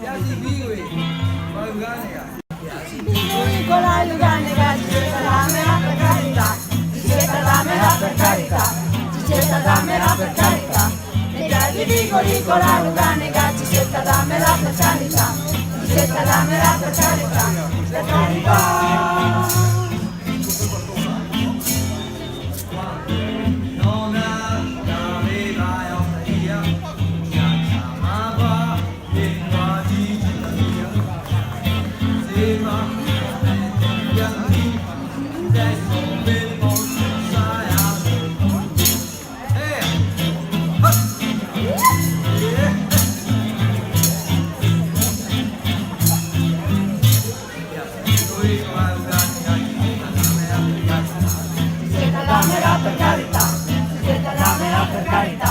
Piaci vive, ma organica. Piccola organica, Gigetta dammela per carità, Gigetta dammela per carità, Gigetta dammela per carità. Mi piace piccola organica, Gigetta dammela per carità, Gigetta dammela per carità, per carità. Dammela per carità, Gigetta dammela per carità.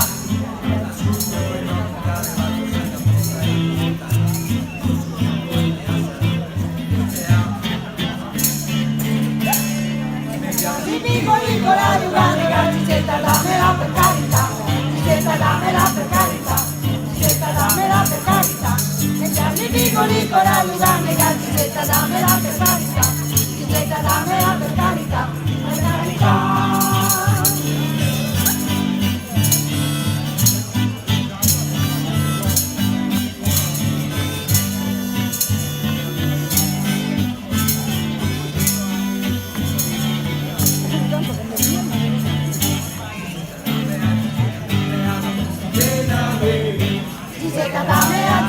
Piccola organica, Gigetta dammela per carità, Gigetta dammela per carità, Gigetta dammela per carità. Mi piace piccola organica, Gigetta dammela per carità, Gigetta dammela per carità, per carità.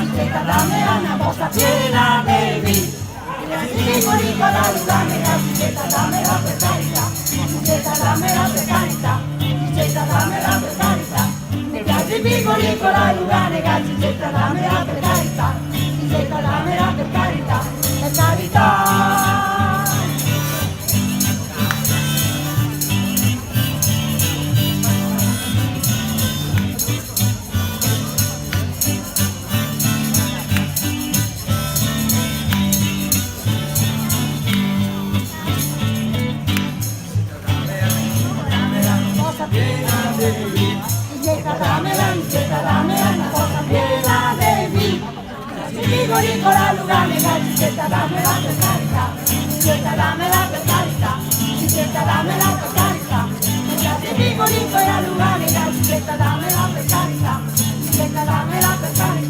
Gigetta dammela una bossa piena baby. Piccola organica, Gigetta dammela per carità, Gigetta dammela per carità, Gigetta dammela per carità. Mi piace piccola organica, Gigetta dammela per carità, Gigetta dammela per carità, per carità. Gigetta dammela una cosa piena baby. Piccola organica, Gigetta dammela per carità, Gigetta dammela per carità, Gigetta dammela per carità. Mi piace piccola organica, Gigetta dammela per carità, Gigetta dammela per carità.